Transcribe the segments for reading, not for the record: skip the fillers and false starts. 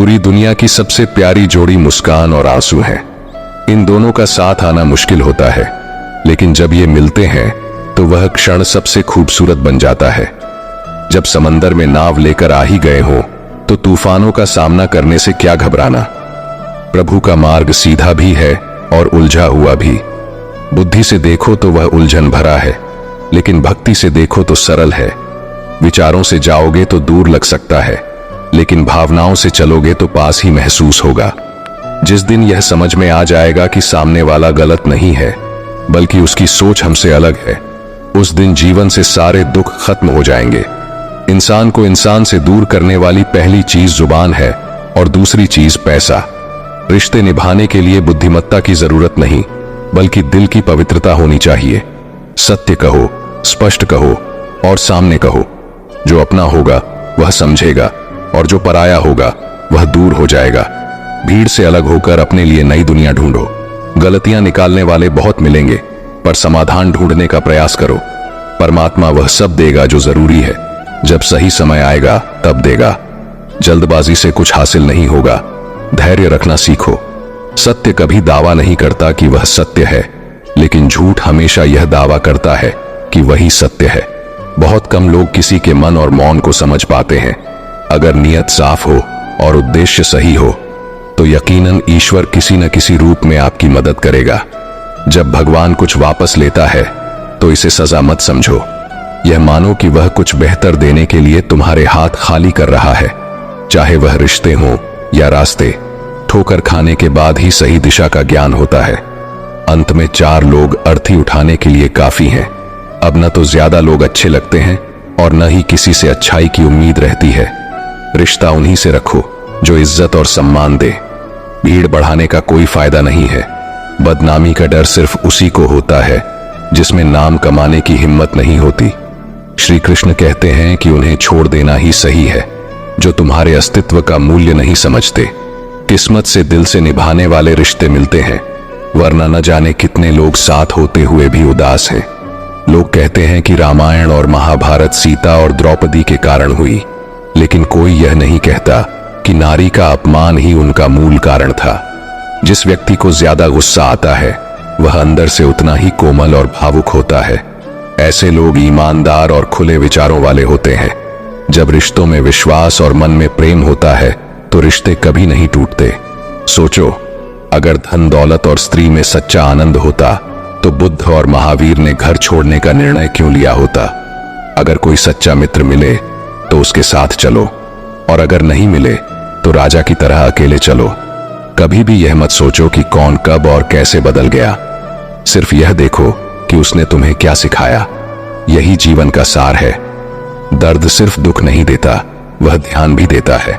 पूरी दुनिया की सबसे प्यारी जोड़ी मुस्कान और आंसू है। इन दोनों का साथ आना मुश्किल होता है, लेकिन जब ये मिलते हैं तो वह क्षण सबसे खूबसूरत बन जाता है। जब समंदर में नाव लेकर आ ही गए हो तो तूफानों का सामना करने से क्या घबराना। प्रभु का मार्ग सीधा भी है और उलझा हुआ भी। बुद्धि से देखो तो वह उलझन भरा है, लेकिन भक्ति से देखो तो सरल है। विचारों से जाओगे तो दूर लग सकता है, लेकिन भावनाओं से चलोगे तो पास ही महसूस होगा। जिस दिन यह समझ में आ जाएगा कि सामने वाला गलत नहीं है, बल्कि उसकी सोच हमसे अलग है, उस दिन जीवन से सारे दुख खत्म हो जाएंगे। इंसान को इंसान से दूर करने वाली पहली चीज जुबान है और दूसरी चीज पैसा। रिश्ते निभाने के लिए बुद्धिमत्ता की जरूरत नहीं, बल्कि दिल की पवित्रता होनी चाहिए। सत्य कहो, स्पष्ट कहो और सामने कहो। जो अपना होगा वह समझेगा और जो पराया होगा वह दूर हो जाएगा। भीड़ से अलग होकर अपने लिए नई दुनिया ढूंढो। गलतियां निकालने वाले बहुत मिलेंगे, पर समाधान ढूंढने का प्रयास करो। परमात्मा वह सब देगा जो जरूरी है। जब सही समय आएगा तब देगा। जल्दबाजी से कुछ हासिल नहीं होगा। धैर्य रखना सीखो। सत्य कभी दावा नहीं करता कि वह सत्य है, लेकिन झूठ हमेशा यह दावा करता है कि वही सत्य है। बहुत कम लोग किसी के मन और मौन को समझ पाते हैं। अगर नियत साफ हो और उद्देश्य सही हो तो यकीनन ईश्वर किसी न किसी रूप में आपकी मदद करेगा। जब भगवान कुछ वापस लेता है तो इसे सजा मत समझो। यह मानो कि वह कुछ बेहतर देने के लिए तुम्हारे हाथ खाली कर रहा है। चाहे वह रिश्ते हो या रास्ते, ठोकर खाने के बाद ही सही दिशा का ज्ञान होता है। अंत में 4 लोग अर्थी उठाने के लिए काफी हैं। अब न तो ज्यादा लोग अच्छे लगते हैं और न ही किसी से अच्छाई की उम्मीद रहती है। रिश्ता उन्हीं से रखो जो इज्जत और सम्मान दे। भीड़ बढ़ाने का कोई फायदा नहीं है। बदनामी का डर सिर्फ उसी को होता है जिसमें नाम कमाने की हिम्मत नहीं होती। श्री कृष्ण कहते हैं कि उन्हें छोड़ देना ही सही है जो तुम्हारे अस्तित्व का मूल्य नहीं समझते। किस्मत से दिल से निभाने वाले रिश्ते मिलते हैं, वरना न जाने कितने लोग साथ होते हुए भी उदास हैं। लोग कहते हैं कि रामायण और महाभारत सीता और द्रौपदी के कारण हुई, लेकिन कोई यह नहीं कहता कि नारी का अपमान ही उनका मूल कारण था। जिस व्यक्ति को ज्यादा गुस्सा आता है वह अंदर से उतना ही कोमल और भावुक होता है। ऐसे लोग ईमानदार और खुले विचारों वाले होते हैं। जब रिश्तों में विश्वास और मन में प्रेम होता है तो रिश्ते कभी नहीं टूटते। सोचो, अगर धन दौलत और स्त्री में सच्चा आनंद होता तो बुद्ध और महावीर ने घर छोड़ने का निर्णय क्यों लिया होता। अगर कोई सच्चा मित्र मिले तो उसके साथ चलो, और अगर नहीं मिले तो राजा की तरह अकेले चलो। कभी भी यह मत सोचो कि कौन कब और कैसे बदल गया। सिर्फ यह देखो कि उसने तुम्हें क्या सिखाया। यही जीवन का सार है। दर्द सिर्फ दुख नहीं देता, वह ध्यान भी देता है।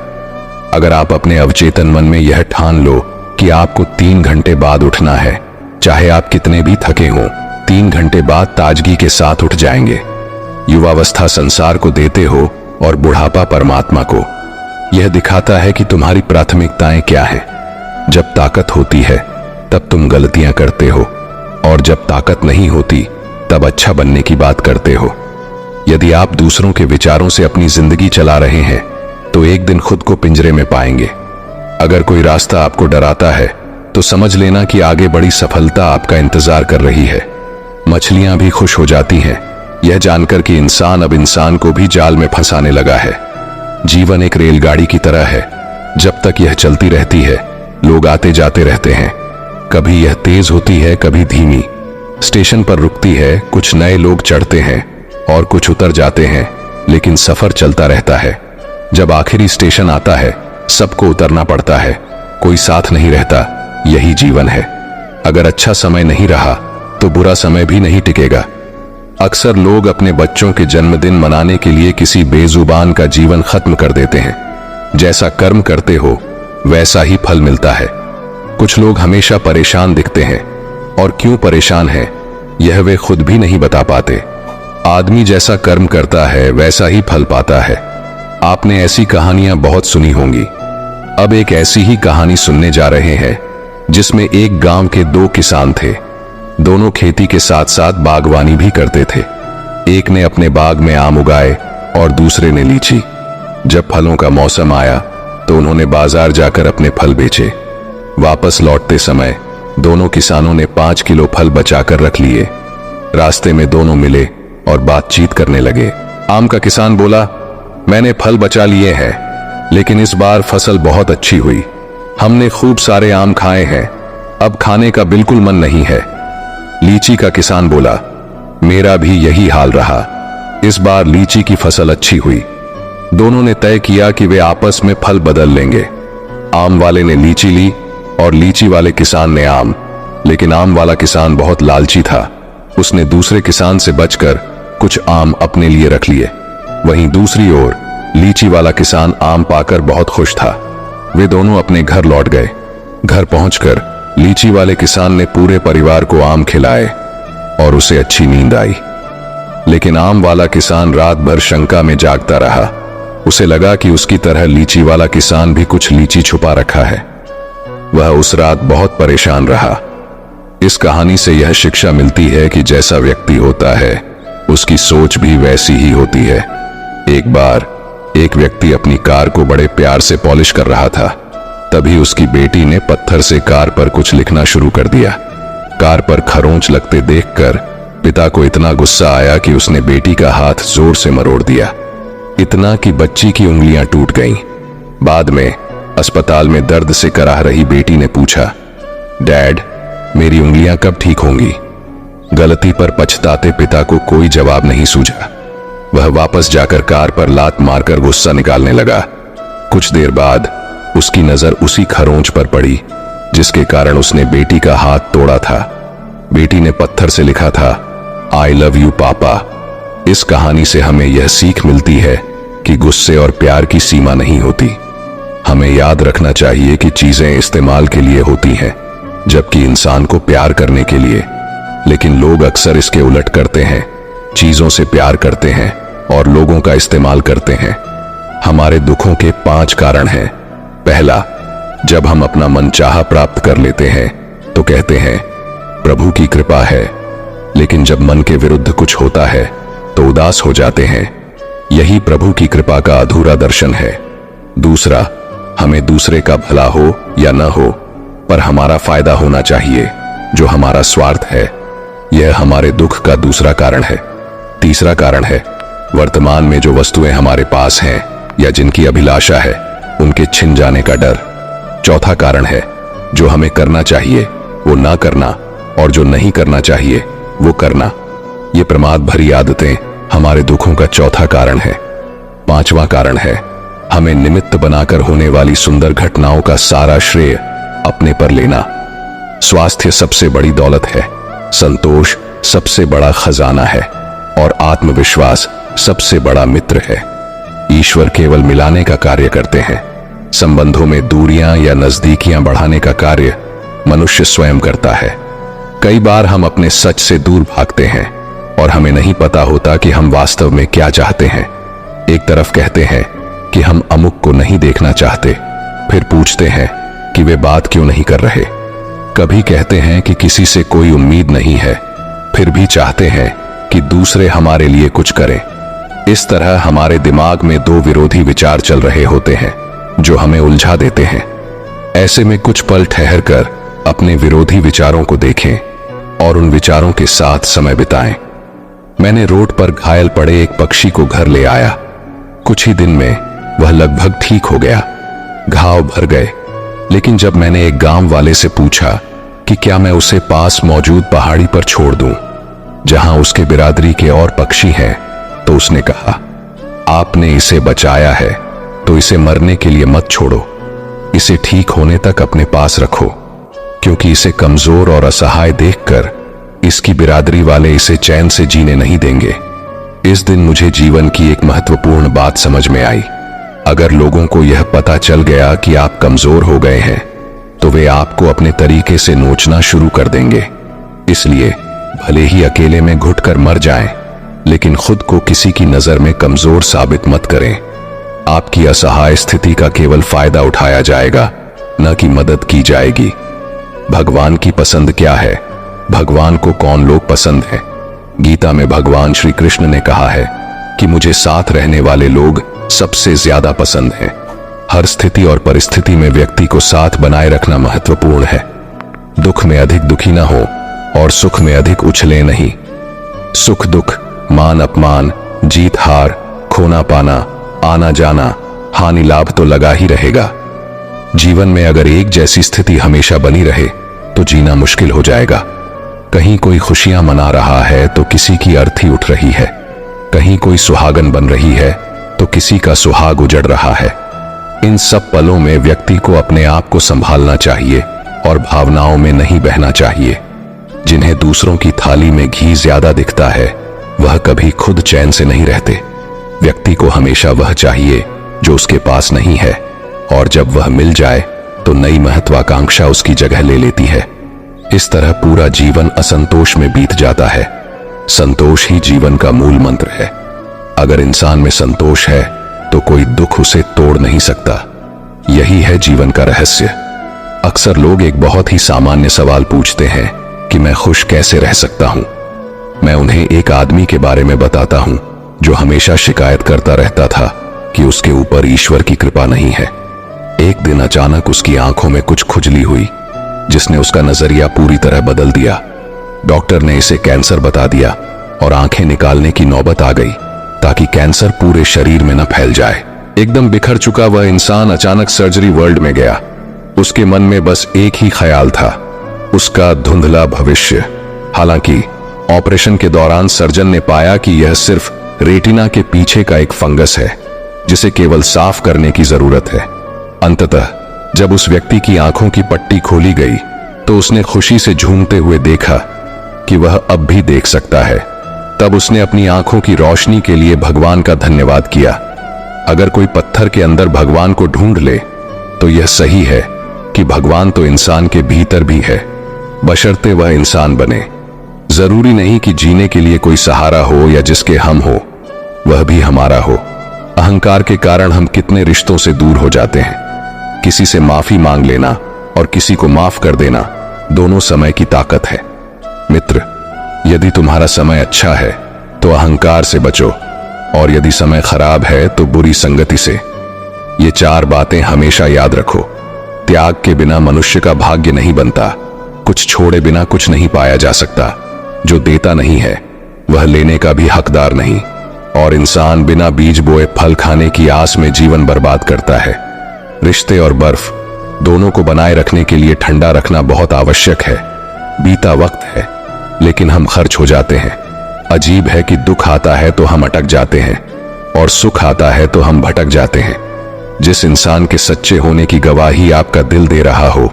अगर आप अपने अवचेतन मन में यह ठान लो कि आपको 3 घंटे बाद उठना है, चाहे आप कितने भी थके हों, 3 घंटे बाद ताजगी के साथ उठ जाएंगे। युवावस्था संसार को देते हो और बुढ़ापा परमात्मा को। यह दिखाता है कि तुम्हारी प्राथमिकताएं क्या हैं। जब ताकत होती है तब तुम गलतियां करते हो, और जब ताकत नहीं होती तब अच्छा बनने की बात करते हो। यदि आप दूसरों के विचारों से अपनी जिंदगी चला रहे हैं तो एक दिन खुद को पिंजरे में पाएंगे। अगर कोई रास्ता आपको डराता है तो समझ लेना कि आगे बड़ी सफलता आपका इंतजार कर रही है। मछलियां भी खुश हो जाती हैं यह जानकर कि इंसान अब इंसान को भी जाल में फंसाने लगा है। जीवन एक रेलगाड़ी की तरह है। जब तक यह चलती रहती है लोग आते जाते रहते हैं। कभी यह तेज होती है, कभी धीमी। स्टेशन पर रुकती है, कुछ नए लोग चढ़ते हैं और कुछ उतर जाते हैं, लेकिन सफर चलता रहता है। जब आखिरी स्टेशन आता है सबको उतरना पड़ता है, कोई साथ नहीं रहता। यही जीवन है। अगर अच्छा समय नहीं रहा तो बुरा समय भी नहीं टिकेगा। अक्सर लोग अपने बच्चों के जन्मदिन मनाने के लिए किसी बेजुबान का जीवन खत्म कर देते हैं। जैसा कर्म करते हो वैसा ही फल मिलता है। कुछ लोग हमेशा परेशान दिखते हैं, और क्यों परेशान हैं यह वे खुद भी नहीं बता पाते। आदमी जैसा कर्म करता है वैसा ही फल पाता है। आपने ऐसी कहानियां बहुत सुनी होंगी। अब एक ऐसी ही कहानी सुनने जा रहे हैं जिसमें एक गांव के 2 किसान थे। दोनों खेती के साथ साथ बागवानी भी करते थे। एक ने अपने बाग में आम उगाए और दूसरे ने लीची। जब फलों का मौसम आया तो उन्होंने बाजार जाकर अपने फल बेचे। वापस लौटते समय दोनों किसानों ने 5 किलो फल बचाकर रख लिए। रास्ते में दोनों मिले और बातचीत करने लगे। आम का किसान बोला, मैंने फल बचा लिए हैं, लेकिन इस बार फसल बहुत अच्छी हुई। हमने खूब सारे आम खाए हैं, अब खाने का बिल्कुल मन नहीं है। लीची का किसान बोला, मेरा भी यही हाल रहा, इस बार लीची की फसल अच्छी हुई। दोनों ने तय किया कि वे आपस में फल बदल लेंगे। आम वाले ने लीची ली और लीची वाले किसान ने आम, लेकिन आम वाला किसान बहुत लालची था। उसने दूसरे किसान से बचकर कुछ आम अपने लिए रख लिए। वहीं दूसरी ओर लीची वाला किसान आम पाकर बहुत खुश था। वे दोनों अपने घर लौट गए। घर पहुंचकर लीची वाले किसान ने पूरे परिवार को आम खिलाए और उसे अच्छी नींद आई। लेकिन आम वाला किसान रात भर शंका में जागता रहा। उसे लगा कि उसकी तरह लीची वाला किसान भी कुछ लीची छुपा रखा है। वह उस रात बहुत परेशान रहा। इस कहानी से यह शिक्षा मिलती है कि जैसा व्यक्ति होता है उसकी सोच भी वैसी ही होती है। एक बार एक व्यक्ति अपनी कार को बड़े प्यार से पॉलिश कर रहा था। तभी उसकी बेटी ने पत्थर से कार पर कुछ लिखना शुरू कर दिया। कार पर खरोंच लगते देखकर पिता को इतना गुस्सा आया कि उसने बेटी का हाथ जोर से मरोड़ दिया, इतना कि बच्ची की उंगलियां टूट गईं। बाद में अस्पताल में दर्द से कराह रही बेटी ने पूछा, डैड, मेरी उंगलियां कब ठीक होंगी? गलती पर पछताते पिता को कोई जवाब नहीं सूझा। वह वापस जाकर कार पर लात मारकर गुस्सा निकालने लगा। कुछ देर बाद उसकी नजर उसी खरोंच पर पड़ी जिसके कारण उसने बेटी का हाथ तोड़ा था। बेटी ने पत्थर से लिखा था, आई लव यू पापा। इस कहानी से हमें यह सीख मिलती है कि गुस्से और प्यार की सीमा नहीं होती। हमें याद रखना चाहिए कि चीजें इस्तेमाल के लिए होती हैं, जबकि इंसान को प्यार करने के लिए। लेकिन लोग अक्सर इसके उलट करते हैं, चीजों से प्यार करते हैं और लोगों का इस्तेमाल करते हैं। हमारे दुखों के 5 कारण हैं। पहला, जब हम अपना मनचाहा प्राप्त कर लेते हैं तो कहते हैं प्रभु की कृपा है, लेकिन जब मन के विरुद्ध कुछ होता है तो उदास हो जाते हैं। यही प्रभु की कृपा का अधूरा दर्शन है। दूसरा, हमें दूसरे का भला हो या न हो, पर हमारा फायदा होना चाहिए, जो हमारा स्वार्थ है। यह हमारे दुख का दूसरा कारण है। तीसरा कारण है, वर्तमान में जो वस्तुएं हमारे पास हैं या जिनकी अभिलाषा है, उनके छिन जाने का डर। चौथा कारण है, जो हमें करना चाहिए वो ना करना, और जो नहीं करना चाहिए वो करना। ये प्रमाद भरी आदतें हमारे दुखों का चौथा कारण है। पांचवा कारण है, हमें निमित्त बनाकर होने वाली सुंदर घटनाओं का सारा श्रेय अपने पर लेना। स्वास्थ्य सबसे बड़ी दौलत है, संतोष सबसे बड़ा खजाना है और आत्मविश्वास सबसे बड़ा मित्र है। ईश्वर केवल मिलाने का कार्य करते हैं। संबंधों में दूरियां या नजदीकियां बढ़ाने का कार्य मनुष्य स्वयं करता है। कई बार हम अपने सच से दूर भागते हैं और हमें नहीं पता होता कि हम वास्तव में क्या चाहते हैं। एक तरफ कहते हैं कि हम अमुक को नहीं देखना चाहते, फिर पूछते हैं कि वे बात क्यों नहीं कर रहे। कभी कहते हैं कि किसी से कोई उम्मीद नहीं है, फिर भी चाहते हैं कि दूसरे हमारे लिए कुछ करें। इस तरह हमारे दिमाग में 2 विरोधी विचार चल रहे होते हैं जो हमें उलझा देते हैं। ऐसे में कुछ पल ठहरकर अपने विरोधी विचारों को देखें और उन विचारों के साथ समय बिताएं। मैंने रोड पर घायल पड़े एक पक्षी को घर ले आया। कुछ ही दिन में वह लगभग ठीक हो गया, घाव भर गए। लेकिन जब मैंने एक गांव वाले से पूछा कि क्या मैं उसे पास मौजूद पहाड़ी पर छोड़ दूं, जहां उसके बिरादरी के और पक्षी हैं, तो उसने कहा, आपने इसे बचाया है तो इसे मरने के लिए मत छोड़ो। इसे ठीक होने तक अपने पास रखो, क्योंकि इसे कमजोर और असहाय देखकर इसकी बिरादरी वाले इसे चैन से जीने नहीं देंगे। इस दिन मुझे जीवन की एक महत्वपूर्ण बात समझ में आई। अगर लोगों को यह पता चल गया कि आप कमजोर हो गए हैं, तो वे आपको अपने तरीके से नोचना शुरू कर देंगे। इसलिए भले ही अकेले में घुटकर मर जाएं, लेकिन खुद को किसी की नजर में कमजोर साबित मत करें। आपकी असहाय स्थिति का केवल फायदा उठाया जाएगा, न कि मदद की जाएगी। भगवान की पसंद क्या है? भगवान को कौन लोग पसंद हैं? गीता में भगवान श्री कृष्ण ने कहा है कि मुझे साथ रहने वाले लोग सबसे ज्यादा पसंद हैं। हर स्थिति और परिस्थिति में व्यक्ति को साथ बनाए रखना महत्वपूर्ण है। दुख में अधिक दुखी ना हो और सुख में अधिक उछले नहीं। सुख दुख, मान अपमान, जीत हार, खोना पाना, आना जाना, हानि लाभ तो लगा ही रहेगा। जीवन में अगर एक जैसी स्थिति हमेशा बनी रहे तो जीना मुश्किल हो जाएगा। कहीं कोई खुशियां मना रहा है तो किसी की अर्थी उठ रही है, कहीं कोई सुहागन बन रही है तो किसी का सुहाग उजड़ रहा है। इन सब पलों में व्यक्ति को अपने आप को संभालना चाहिए और भावनाओं में नहीं बहना चाहिए। जिन्हें दूसरों की थाली में घी ज्यादा दिखता है वह कभी खुद चैन से नहीं रहते। व्यक्ति को हमेशा वह चाहिए जो उसके पास नहीं है, और जब वह मिल जाए तो नई महत्वाकांक्षा उसकी जगह ले लेती है। इस तरह पूरा जीवन असंतोष में बीत जाता है। संतोष ही जीवन का मूल मंत्र है। अगर इंसान में संतोष है तो कोई दुख उसे तोड़ नहीं सकता। यही है जीवन का रहस्य। अक्सर लोग एक बहुत ही सामान्य सवाल पूछते हैं कि मैं खुश कैसे रह सकता हूं। मैं उन्हें एक आदमी के बारे में बताता हूं जो हमेशा शिकायत करता रहता था कि उसके ऊपर ईश्वर की कृपा नहीं है। एक दिन अचानक उसकी आंखों में कुछ खुजली हुई जिसने उसका नजरिया पूरी तरह बदल दिया। डॉक्टर ने इसे कैंसर बता दिया और आंखें निकालने की नौबत आ गई ताकि कैंसर पूरे शरीर में न फैल जाए। एकदम बिखर चुका वह इंसान अचानक सर्जरी वर्ल्ड में गया। उसके मन में बस एक ही ख्याल था, उसका धुंधला भविष्य। हालांकि ऑपरेशन के दौरान सर्जन ने पाया कि यह सिर्फ रेटिना के पीछे का एक फंगस है जिसे केवल साफ करने की जरूरत है। अंततः जब उस व्यक्ति की आंखों की पट्टी खोली गई तो उसने खुशी से झूमते हुए देखा कि वह अब भी देख सकता है। तब उसने अपनी आंखों की रोशनी के लिए भगवान का धन्यवाद किया। अगर कोई पत्थर के अंदर भगवान को ढूंढ ले तो यह सही है कि भगवान तो इंसान के भीतर भी है, बशर्ते वह इंसान बने। जरूरी नहीं कि जीने के लिए कोई सहारा हो या जिसके हम हो वह भी हमारा हो। अहंकार के कारण हम कितने रिश्तों से दूर हो जाते हैं। किसी से माफी मांग लेना और किसी को माफ कर देना दोनों समय की ताकत है। मित्र, यदि तुम्हारा समय अच्छा है तो अहंकार से बचो, और यदि समय खराब है तो बुरी संगति से। ये 4 बातें हमेशा याद रखो। त्याग के बिना मनुष्य का भाग्य नहीं बनता। कुछ छोड़े बिना कुछ नहीं पाया जा सकता। जो देता नहीं है वह लेने का भी हकदार नहीं, और इंसान बिना बीज बोए फल खाने की आस में जीवन बर्बाद करता है। रिश्ते और बर्फ दोनों को बनाए रखने के लिए ठंडा रखना बहुत आवश्यक है। बीता वक्त है लेकिन हम खर्च हो जाते हैं। अजीब है कि दुख आता है तो हम अटक जाते हैं और सुख आता है तो हम भटक जाते हैं। जिस इंसान के सच्चे होने की गवाही आपका दिल दे रहा हो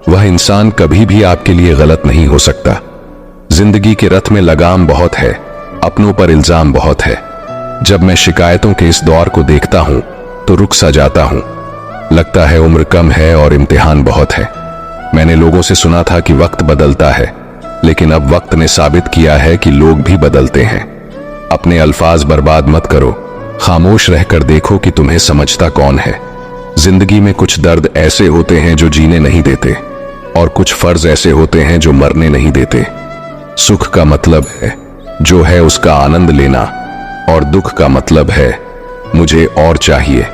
वह इंसान कभी भी आपके लिए गलत नहीं हो सकता। जिंदगी के रथ में लगाम बहुत है, अपनों पर इल्जाम बहुत है। जब मैं शिकायतों के इस दौर को देखता हूं तो रुक सा जाता हूं। लगता है उम्र कम है और इम्तिहान बहुत है। मैंने लोगों से सुना था कि वक्त बदलता है, लेकिन अब वक्त ने साबित किया है कि लोग भी बदलते हैं। अपने अल्फाज बर्बाद मत करो, खामोश रहकर देखो कि तुम्हें समझता कौन है। जिंदगी में कुछ दर्द ऐसे होते हैं जो जीने नहीं देते, और कुछ फर्ज ऐसे होते हैं जो मरने नहीं देते। सुख का मतलब है जो है उसका आनंद लेना, और दुख का मतलब है मुझे और चाहिए।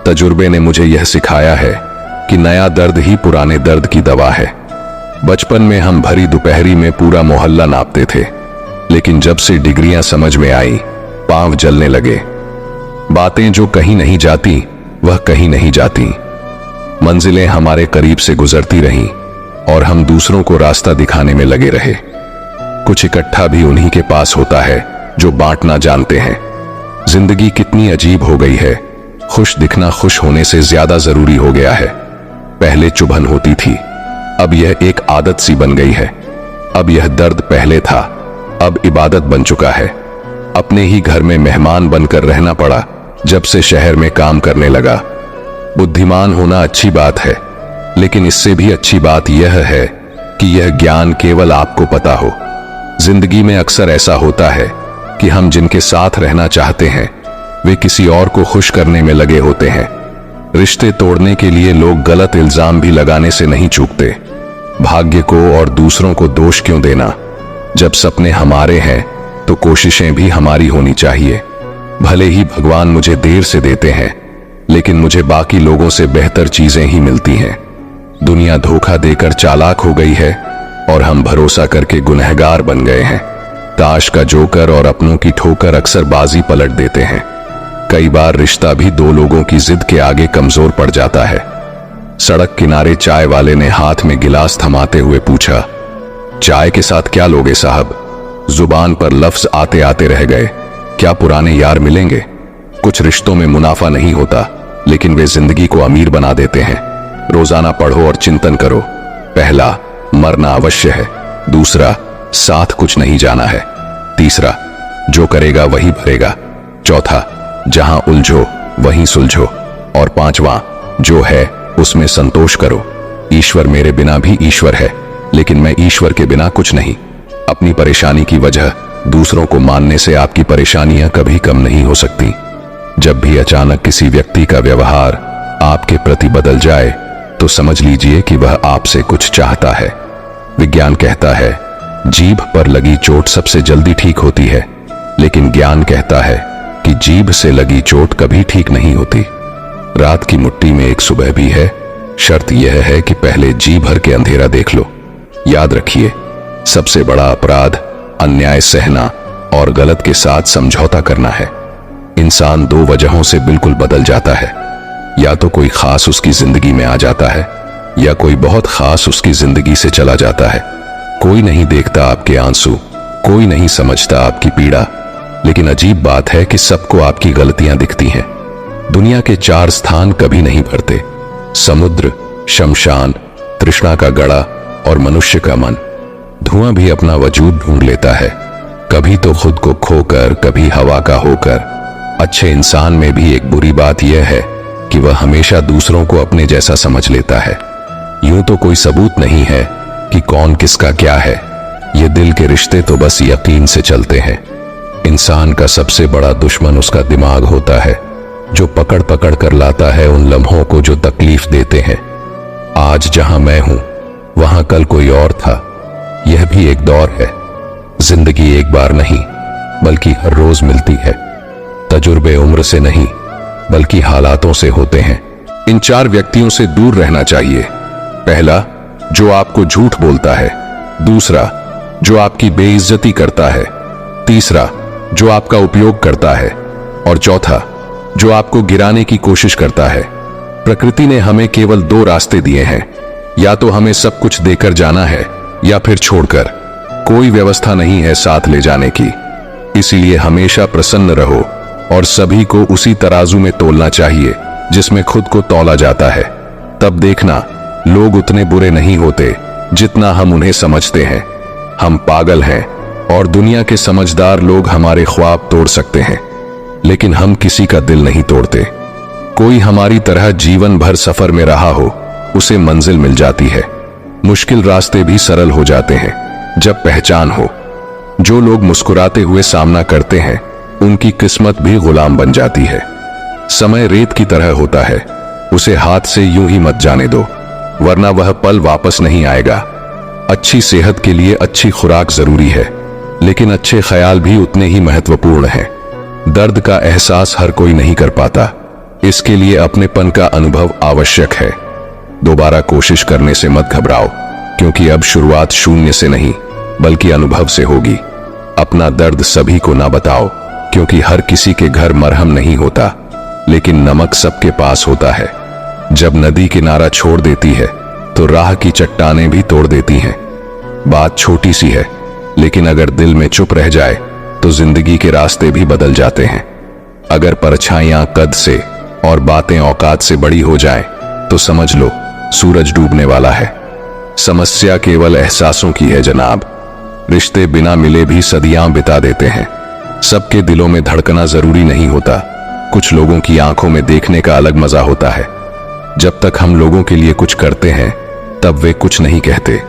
तजुर्बे ने मुझे यह सिखाया है कि नया दर्द ही पुराने दर्द की दवा है। बचपन में हम भरी दोपहरी में पूरा मोहल्ला नापते थे, लेकिन जब से डिग्रियां समझ में आई पांव जलने लगे। बातें जो कहीं नहीं जाती वह कहीं नहीं जाती। मंजिलें हमारे करीब से गुजरती रहीं और हम दूसरों को रास्ता दिखाने में लगे रहे। कुछ इकट्ठा भी उन्हीं के पास होता है जो बांटना जानते हैं। जिंदगी कितनी अजीब हो गई है। खुश दिखना खुश होने से ज्यादा जरूरी हो गया है। पहले चुभन होती थी, अब यह एक आदत सी बन गई है। अब यह दर्द पहले था, अब इबादत बन चुका है। अपने ही घर में मेहमान बनकर रहना पड़ा जब से शहर में काम करने लगा। बुद्धिमान होना अच्छी बात है, लेकिन इससे भी अच्छी बात यह है कि यह ज्ञान केवल आपको पता हो। जिंदगी में अक्सर ऐसा होता है कि हम जिनके साथ रहना चाहते हैं वे किसी और को खुश करने में लगे होते हैं। रिश्ते तोड़ने के लिए लोग गलत इल्जाम भी लगाने से नहीं चूकते। भाग्य को और दूसरों को दोष क्यों देना? जब सपने हमारे हैं तो कोशिशें भी हमारी होनी चाहिए। भले ही भगवान मुझे देर से देते हैं, लेकिन मुझे बाकी लोगों से बेहतर चीजें ही मिलती हैं। दुनिया धोखा देकर चालाक हो गई है और हम भरोसा करके गुनहगार बन गए हैं। ताश का जोकर और अपनों की ठोकर अक्सर बाजी पलट देते हैं। कई बार रिश्ता भी दो लोगों की जिद के आगे कमजोर पड़ जाता है। सड़क किनारे चाय वाले ने हाथ में गिलास थमाते हुए पूछा, चाय के साथ क्या लोगे साहब? जुबान पर लफ्ज आते आते रह गए। क्या पुराने यार मिलेंगे? कुछ रिश्तों में मुनाफा नहीं होता, लेकिन वे जिंदगी को अमीर बना देते हैं। रोजाना पढ़ो और चिंतन करो। पहला, मरना अवश्य है। दूसरा, साथ कुछ नहीं जाना है। तीसरा, जो करेगा वही भरेगा। चौथा, जहां उलझो वहीं सुलझो। और पांचवा, जो है उसमें संतोष करो। ईश्वर मेरे बिना भी ईश्वर है, लेकिन मैं ईश्वर के बिना कुछ नहीं। अपनी परेशानी की वजह दूसरों को मानने से आपकी परेशानियां कभी कम नहीं हो सकती। जब भी अचानक किसी व्यक्ति का व्यवहार आपके प्रति बदल जाए, तो समझ लीजिए कि वह आपसे कुछ चाहता है। विज्ञान कहता है, जीभ पर लगी चोट सबसे जल्दी ठीक होती है, लेकिन ज्ञान कहता है कि जीभ से लगी चोट कभी ठीक नहीं होती। रात की मुट्ठी में एक सुबह भी है। शर्त यह है कि पहले जी भर के अंधेरा देख लो। याद रखिए, सबसे बड़ा अपराध अन्याय सहना और गलत के साथ समझौता करना है। इंसान दो वजहों से बिल्कुल बदल जाता है। या तो कोई खास उसकी जिंदगी में आ जाता है, या कोई बहुत खास उसकी जिंदगी से चला जाता है। कोई नहीं देखता आपके आंसू, कोई नहीं समझता आपकी पीड़ा, लेकिन अजीब बात है कि सबको आपकी गलतियां दिखती हैं। दुनिया के चार स्थान कभी नहीं भरते: समुद्र, शमशान, तृष्णा का गड़ा और मनुष्य का मन। धुआं भी अपना वजूद ढूंढ लेता है, कभी तो खुद को खोकर, कभी हवा का होकर। अच्छे इंसान में भी एक बुरी बात यह है कि वह हमेशा दूसरों को अपने जैसा समझ लेता है। यूं तो कोई सबूत नहीं है कि कौन किसका क्या है। ये दिल के रिश्ते तो बस यकीन से चलते हैं। इंसान का सबसे बड़ा दुश्मन उसका दिमाग होता है, जो पकड़ पकड़ कर लाता है उन लम्हों को जो तकलीफ देते हैं। आज जहां मैं हूं, वहां कल कोई और था। यह भी एक दौर है। जिंदगी एक बार नहीं, बल्कि हर रोज मिलती है। तजुर्बे उम्र से नहीं, बल्कि हालातों से होते हैं। इन चार व्यक्तियों से दूर रहना चाहिए। पहला, जो आपको झूठ बोलता है। दूसरा, जो आपकी बेइज्जती करता है। तीसरा, जो आपका उपयोग करता है। और चौथा, जो आपको गिराने की कोशिश करता है। प्रकृति ने हमें केवल दो रास्ते दिए हैं, या तो हमें सब कुछ देकर जाना है, या फिर छोड़कर। कोई व्यवस्था नहीं है साथ ले जाने की। इसीलिए हमेशा प्रसन्न रहो और सभी को उसी तराजू में तोलना चाहिए जिसमें खुद को तौला जाता है। तब देखना, लोग उतने बुरे नहीं होते जितना हम उन्हें समझते हैं। हम पागल हैं और दुनिया के समझदार लोग हमारे ख्वाब तोड़ सकते हैं, लेकिन हम किसी का दिल नहीं तोड़ते। कोई हमारी तरह जीवन भर सफर में रहा हो, उसे मंजिल मिल जाती है। मुश्किल रास्ते भी सरल हो जाते हैं जब पहचान हो। जो लोग मुस्कुराते हुए सामना करते हैं, उनकी किस्मत भी गुलाम बन जाती है। समय रेत की तरह होता है, उसे हाथ से यूं ही मत जाने दो, वरना वह पल वापस नहीं आएगा। अच्छी सेहत के लिए अच्छी खुराक जरूरी है, लेकिन अच्छे ख्याल भी उतने ही महत्वपूर्ण हैं। दर्द का एहसास हर कोई नहीं कर पाता, इसके लिए अपनेपन का अनुभव आवश्यक है। दोबारा कोशिश करने से मत घबराओ, क्योंकि अब शुरुआत शून्य से नहीं, बल्कि अनुभव से होगी। अपना दर्द सभी को ना बताओ, क्योंकि हर किसी के घर मरहम नहीं होता, लेकिन नमक सबके पास होता है। जब नदी किनारा छोड़ देती है, तो राह की चट्टानें भी तोड़ देती हैं। बात छोटी सी है, लेकिन अगर दिल में चुप रह जाए, तो जिंदगी के रास्ते भी बदल जाते हैं। अगर परछाइयां कद से और बातें औकात से बड़ी हो जाएं, तो समझ लो सूरज डूबने वाला है। समस्या केवल एहसासों की है जनाब। रिश्ते बिना मिले भी सदियां बिता देते हैं। सबके दिलों में धड़कना जरूरी नहीं होता। कुछ लोगों की आंखों में देखने का अलग मजा होता है। जब तक हम लोगों के लिए कुछ करते हैं, तब वे कुछ नहीं कहते,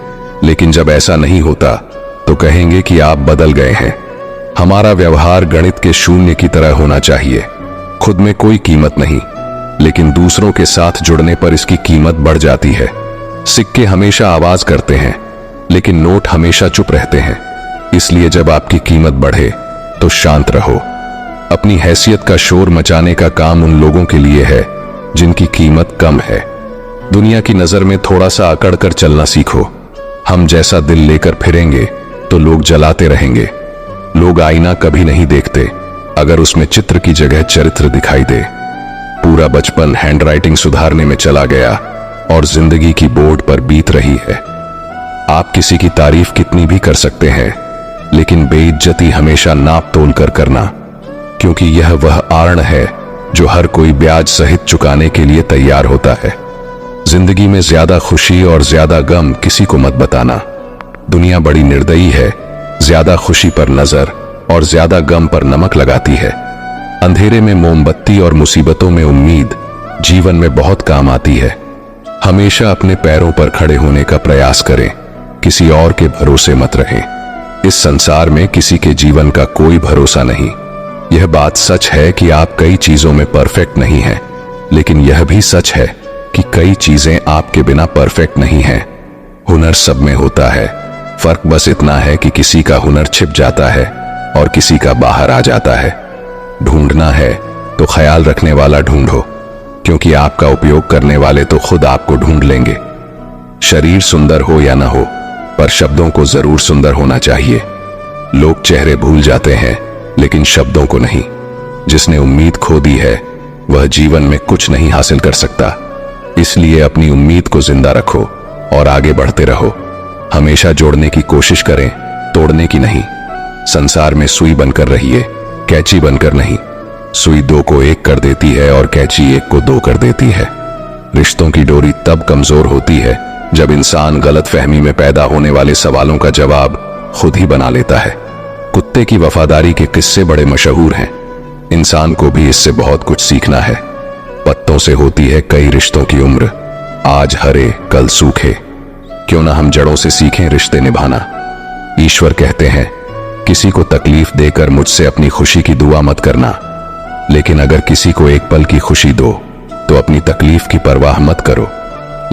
लेकिन जब ऐसा नहीं होता, तो कहेंगे कि आप बदल गए हैं। हमारा व्यवहार गणित के शून्य की तरह होना चाहिए। खुद में कोई कीमत नहीं, लेकिन दूसरों के साथ जुड़ने पर इसकी कीमत बढ़ जाती है। सिक्के हमेशा आवाज करते हैं, लेकिन नोट हमेशा चुप रहते हैं। इसलिए जब आपकी कीमत बढ़े, तो शांत रहो। अपनी हैसियत का शोर मचाने का काम उन लोगों के लिए है जिनकी कीमत कम है। दुनिया की नजर में थोड़ा सा अकड़ कर चलना सीखो। हम जैसा दिल लेकर फिरेंगे तो लोग जलाते रहेंगे। लोग आईना कभी नहीं देखते अगर उसमें चित्र की जगह चरित्र दिखाई दे। पूरा बचपन हैंडराइटिंग सुधारने में चला गया और जिंदगी की बोर्ड पर बीत रही है। आप किसी की तारीफ कितनी भी कर सकते हैं, लेकिन बेइज्जती हमेशा नाप तोल कर करना, क्योंकि यह वह आर्ण है जो हर कोई ब्याज सहित चुकाने के लिए तैयार होता है। जिंदगी में ज्यादा खुशी और ज्यादा गम किसी को मत बताना। दुनिया बड़ी निर्दयी है, ज्यादा खुशी पर नजर और ज्यादा गम पर नमक लगाती है। अंधेरे में मोमबत्ती और मुसीबतों में उम्मीद जीवन में बहुत काम आती है। हमेशा अपने पैरों पर खड़े होने का प्रयास करें, किसी और के भरोसे मत रहें। इस संसार में किसी के जीवन का कोई भरोसा नहीं। यह बात सच है कि आप कई चीजों में परफेक्ट नहीं हैं, लेकिन यह भी सच है कि कई चीजें आपके बिना परफेक्ट नहीं हैं। हुनर सब में होता है, फर्क बस इतना है कि किसी का हुनर छिप जाता है और किसी का बाहर आ जाता है। ढूंढना है तो ख्याल रखने वाला ढूंढो, क्योंकि आपका उपयोग करने वाले तो खुद आपको ढूंढ लेंगे। शरीर सुंदर हो या ना हो, पर शब्दों को जरूर सुंदर होना चाहिए। लोग चेहरे भूल जाते हैं, लेकिन शब्दों को नहीं। जिसने उम्मीद खो दी है वह जीवन में कुछ नहीं हासिल कर सकता। इसलिए अपनी उम्मीद को जिंदा रखो और आगे बढ़ते रहो। हमेशा जोड़ने की कोशिश करें, तोड़ने की नहीं। संसार में सुई बनकर रहिए, कैंची बनकर नहीं। सुई दो को एक कर देती है और कैंची एक को दो कर देती है। रिश्तों की डोरी तब कमजोर होती है जब इंसान गलतफहमी में पैदा होने वाले सवालों का जवाब खुद ही बना लेता है। कुत्ते की वफादारी के किस्से बड़े मशहूर हैं। इंसान को भी इससे बहुत कुछ सीखना है। पत्तों से होती है कई रिश्तों की उम्र, आज हरे कल सूखे। क्यों ना हम जड़ों से सीखें रिश्ते निभाना। ईश्वर कहते हैं, किसी को तकलीफ देकर मुझसे अपनी खुशी की दुआ मत करना, लेकिन अगर किसी को एक पल की खुशी दो तो अपनी तकलीफ की परवाह मत करो।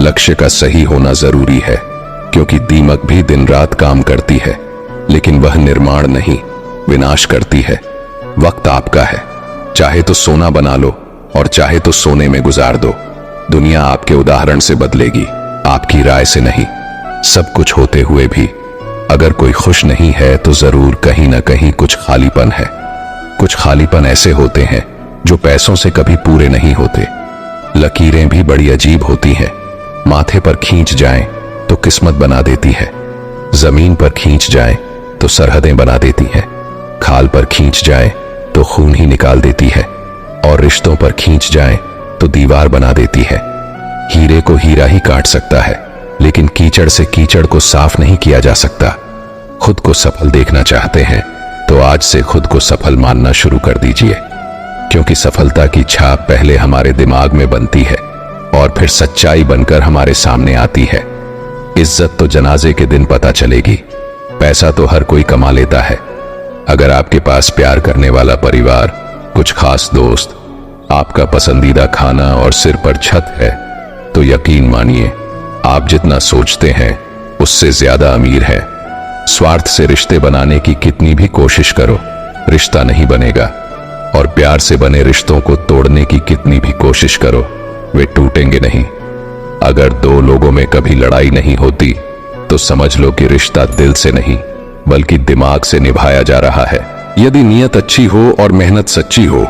लक्ष्य का सही होना जरूरी है, क्योंकि दीमक भी दिन रात काम करती है, लेकिन वह निर्माण नहीं, विनाश करती है। वक्त आपका है, चाहे तो सोना बना लो और चाहे तो सोने में गुजार दो। दुनिया आपके उदाहरण से बदलेगी, आपकी राय से नहीं। सब कुछ होते हुए भी अगर कोई खुश नहीं है तो जरूर कहीं ना कहीं कुछ खालीपन है। कुछ खालीपन ऐसे होते हैं जो पैसों से कभी पूरे नहीं होते। लकीरें भी बड़ी अजीब होती हैं, माथे पर खींच जाएं तो किस्मत बना देती है, जमीन पर खींच जाएं तो सरहदें बना देती है, खाल पर खींच जाएं तो खून ही निकाल देती है, और रिश्तों पर खींच जाएं तो दीवार बना देती है। हीरे को हीरा ही काट सकता है, लेकिन कीचड़ से कीचड़ को साफ नहीं किया जा सकता। खुद को सफल देखना चाहते हैं तो आज से खुद को सफल मानना शुरू कर दीजिए, क्योंकि सफलता की छाप पहले हमारे दिमाग में बनती है और फिर सच्चाई बनकर हमारे सामने आती है। इज्जत तो जनाजे के दिन पता चलेगी। पैसा तो हर कोई कमा लेता है। अगर आपके पास प्यार करने वाला परिवार, कुछ खास दोस्त, आपका पसंदीदा खाना और सिर पर छत है, तो यकीन मानिए आप जितना सोचते हैं उससे ज्यादा अमीर है। स्वार्थ से रिश्ते बनाने की कितनी भी कोशिश करो, रिश्ता नहीं बनेगा, और प्यार से बने रिश्तों को तोड़ने की कितनी भी कोशिश करो, वे टूटेंगे नहीं। अगर दो लोगों में कभी लड़ाई नहीं होती तो समझ लो कि रिश्ता दिल से नहीं बल्कि दिमाग से निभाया जा रहा है। यदि नीयत अच्छी हो और मेहनत सच्ची हो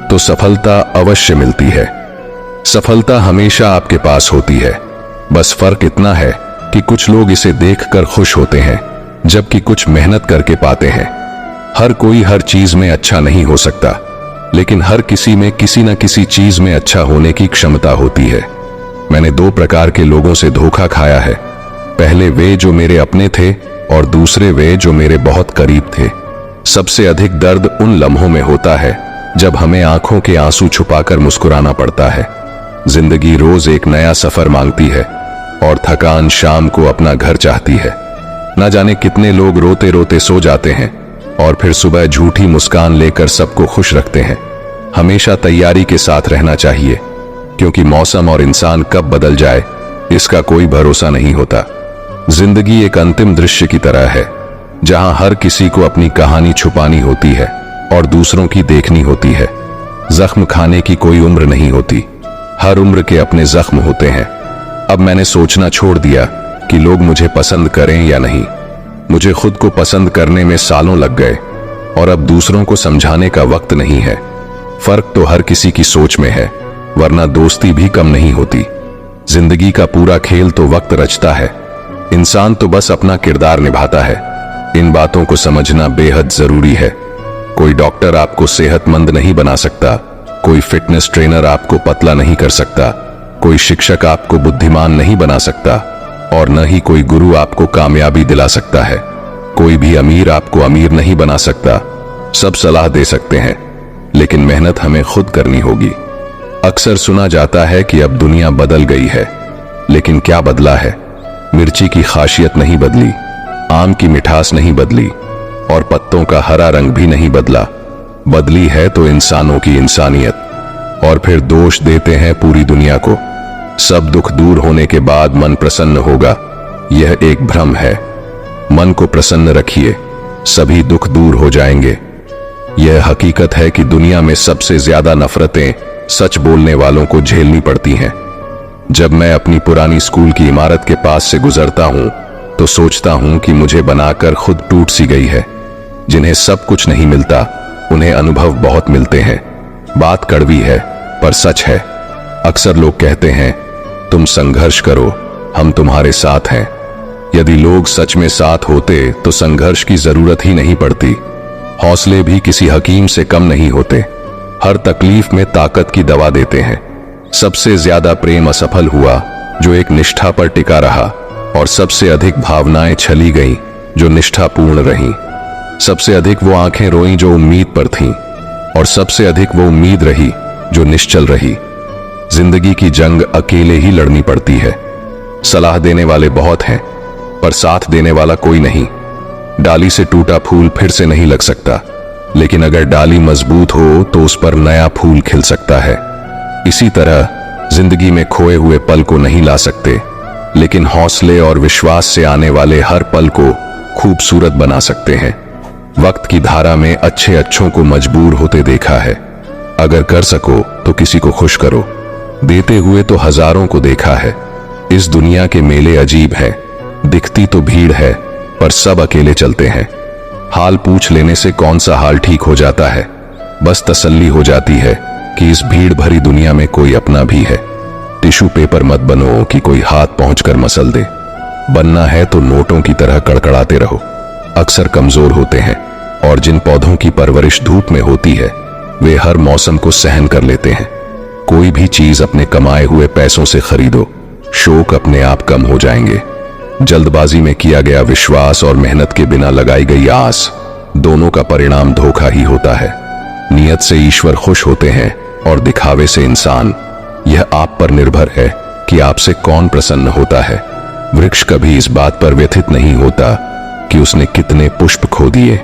तो सफलता अवश्य मिलती है। सफलता हमेशा आपके पास होती है, बस फर्क इतना है कि कुछ लोग इसे देखकर खुश होते हैं, जबकि कुछ मेहनत करके पाते हैं। हर कोई हर चीज में अच्छा नहीं हो सकता, लेकिन हर किसी में किसी न किसी चीज में अच्छा होने की क्षमता होती है। मैंने दो प्रकार के लोगों से धोखा खाया है। पहले वे जो मेरे अपने थे और दूसरे वे जो मेरे बहुत करीब थे। सबसे अधिक दर्द उन लम्हों में होता है जब हमें आंखों के आंसू छुपाकर मुस्कुराना पड़ता है। जिंदगी रोज एक नया सफर मांगती है और थकान शाम को अपना घर चाहती है। न जाने कितने लोग रोते रोते सो जाते हैं और फिर सुबह झूठी मुस्कान लेकर सबको खुश रखते हैं। हमेशा तैयारी के साथ रहना चाहिए, क्योंकि मौसम और इंसान कब बदल जाए इसका कोई भरोसा नहीं होता। जिंदगी एक अंतिम दृश्य की तरह है, जहां हर किसी को अपनी कहानी छुपानी होती है और दूसरों की देखनी होती है। जख्म खाने की कोई उम्र नहीं होती, हर उम्र के अपने जख्म होते हैं। अब मैंने सोचना छोड़ दिया कि लोग मुझे पसंद करें या नहीं। मुझे खुद को पसंद करने में सालों लग गए और अब दूसरों को समझाने का वक्त नहीं है। फर्क तो हर किसी की सोच में है, वरना दोस्ती भी कम नहीं होती। जिंदगी का पूरा खेल तो वक्त रचता है, इंसान तो बस अपना किरदार निभाता है। इन बातों को समझना बेहद जरूरी है। कोई डॉक्टर आपको सेहतमंद नहीं बना सकता, कोई फिटनेस ट्रेनर आपको पतला नहीं कर सकता, कोई शिक्षक आपको बुद्धिमान नहीं बना सकता और न ही कोई गुरु आपको कामयाबी दिला सकता है। कोई भी अमीर आपको अमीर नहीं बना सकता। सब सलाह दे सकते हैं, लेकिन मेहनत हमें खुद करनी होगी। अक्सर सुना जाता है कि अब दुनिया बदल गई है, लेकिन क्या बदला है? मिर्ची की खासियत नहीं बदली, आम की मिठास नहीं बदली और पत्तों का हरा रंग भी नहीं बदला। बदली है तो इंसानों की इंसानियत। और फिर दोष देते हैं पूरी दुनिया को। सब दुख दूर होने के बाद मन प्रसन्न होगा, यह एक भ्रम है। मन को प्रसन्न रखिए, सभी दुख दूर हो जाएंगे। यह हकीकत है कि दुनिया में सबसे ज्यादा नफरतें सच बोलने वालों को झेलनी पड़ती हैं। जब मैं अपनी पुरानी स्कूल की इमारत के पास से गुजरता हूं तो सोचता हूं कि मुझे बनाकर खुद टूट सी गई है। जिन्हें सब कुछ नहीं मिलता, उन्हें अनुभव बहुत मिलते हैं। बात कड़वी है पर सच है। अक्सर लोग कहते हैं, तुम संघर्ष करो, हम तुम्हारे साथ हैं। यदि लोग सच में साथ होते तो संघर्ष की जरूरत ही नहीं पड़ती। हौसले भी किसी हकीम से कम नहीं होते, हर तकलीफ में ताकत की दवा देते हैं। सबसे ज्यादा प्रेम असफल हुआ जो एक निष्ठा पर टिका रहा, और सबसे अधिक भावनाएं छली गईं जो निष्ठापूर्ण रहीं। सबसे अधिक वो आंखें रोईं जो उम्मीद पर थीं, और सबसे अधिक वो उम्मीद रही जो निश्चल रही। जिंदगी की जंग अकेले ही लड़नी पड़ती है। सलाह देने वाले बहुत हैं, पर साथ देने वाला कोई नहीं। डाली से टूटा फूल फिर से नहीं लग सकता, लेकिन अगर डाली मजबूत हो तो उस पर नया फूल खिल सकता है। इसी तरह जिंदगी में खोए हुए पल को नहीं ला सकते, लेकिन हौसले और विश्वास से आने वाले हर पल को खूबसूरत बना सकते हैं। वक्त की धारा में अच्छे अच्छों को मजबूर होते देखा है। अगर कर सको तो किसी को खुश करो। देते हुए तो हजारों को देखा है। इस दुनिया के मेले अजीब हैं, दिखती तो भीड़ है पर सब अकेले चलते हैं। हाल पूछ लेने से कौन सा हाल ठीक हो जाता है? बस तसल्ली हो जाती है कि इस भीड़ भरी दुनिया में कोई अपना भी है। टिश्यू पेपर मत बनो कि कोई हाथ पहुंचकर मसल दे। बनना है तो नोटों की तरह कड़कड़ाते रहो। अक्सर कमजोर होते हैं, और जिन पौधों की परवरिश धूप में होती है वे हर मौसम को सहन कर लेते हैं। कोई भी चीज अपने कमाए हुए पैसों से खरीदो, शौक अपने आप कम हो जाएंगे। जल्दबाजी में किया गया विश्वास और मेहनत के बिना लगाई गई आस, दोनों का परिणाम धोखा ही होता है। नियत से ईश्वर खुश होते हैं और दिखावे से इंसान। यह आप पर निर्भर है कि आपसे कौन प्रसन्न होता है। वृक्ष कभी इस बात पर व्यथित नहीं होता कि उसने कितने पुष्प खो दिए।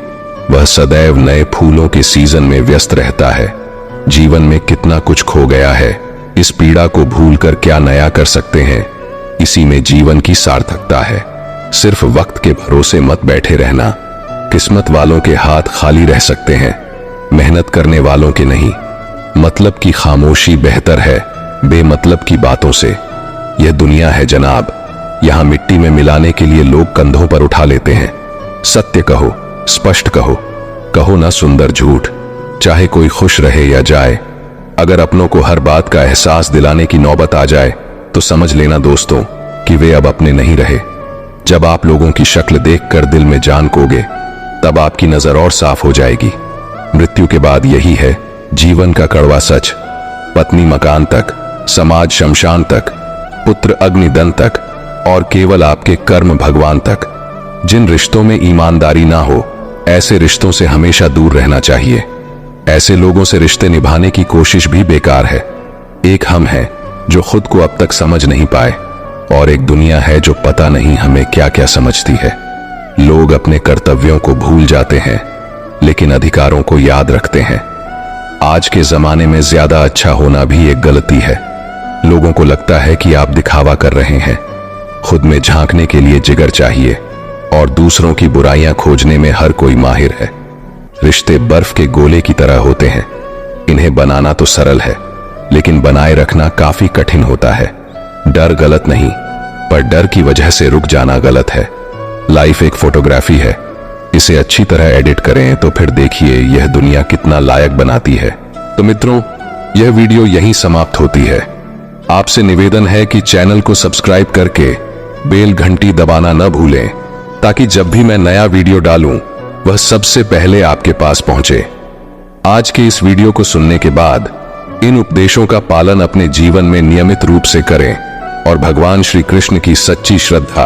वह सदैव नए फूलों के सीजन में व्यस्त रहता है। जीवन में कितना कुछ खो गया है, इस पीड़ा को भूलकर क्या नया कर सकते हैं, इसी में जीवन की सार्थकता है। सिर्फ वक्त के भरोसे मत बैठे रहना। किस्मत वालों के हाथ खाली रह सकते हैं, मेहनत करने वालों के नहीं। मतलब की खामोशी बेहतर है बेमतलब की बातों से। यह दुनिया है जनाब, यहां मिट्टी में मिलाने के लिए लोग कंधों पर उठा लेते हैं। सत्य कहो, स्पष्ट कहो, कहो ना सुंदर झूठ, चाहे कोई खुश रहे या जाए। अगर अपनों को हर बात का एहसास दिलाने की नौबत आ जाए तो समझ लेना दोस्तों कि वे अब अपने नहीं रहे। जब आप लोगों की शक्ल देखकर दिल में जान कोगे, तब आपकी नजर और साफ हो जाएगी। मृत्यु के बाद यही है जीवन का कड़वा सच। पत्नी मकान तक, समाज शमशान तक, पुत्र अग्निदन तक, और केवल आपके कर्म भगवान तक। जिन रिश्तों में ईमानदारी ना हो, ऐसे रिश्तों से हमेशा दूर रहना चाहिए। ऐसे लोगों से रिश्ते निभाने की कोशिश भी बेकार है। एक हम हैं जो खुद को अब तक समझ नहीं पाए, और एक दुनिया है जो पता नहीं हमें क्या क्या समझती है। लोग अपने कर्तव्यों को भूल जाते हैं, लेकिन अधिकारों को याद रखते हैं। आज के जमाने में ज्यादा अच्छा होना भी एक गलती है। लोगों को लगता है कि आप दिखावा कर रहे हैं। खुद में झांकने के लिए जिगर चाहिए, और दूसरों की बुराइयां खोजने में हर कोई माहिर है। रिश्ते बर्फ के गोले की तरह होते हैं, इन्हें बनाना तो सरल है, लेकिन बनाए रखना काफी कठिन होता है। डर गलत नहीं, पर डर की वजह से रुक जाना गलत है। लाइफ एक फोटोग्राफी है, इसे अच्छी तरह एडिट करें तो फिर देखिए यह दुनिया कितना लायक बनाती है। तो मित्रों, यह वीडियो यहीं समाप्त होती है। आपसे निवेदन है कि चैनल को सब्सक्राइब करके बेल घंटी दबाना न भूलें, ताकि जब भी मैं नया वीडियो डालूं वह सबसे पहले आपके पास पहुंचे। आज के इस वीडियो को सुनने के बाद इन उपदेशों का पालन अपने जीवन में नियमित रूप से करें और भगवान श्री कृष्ण की सच्ची श्रद्धा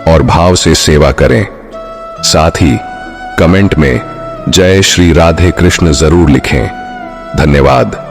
और भाव से सेवा करें। साथ ही कमेंट में जय श्री राधे कृष्ण जरूर लिखें। धन्यवाद।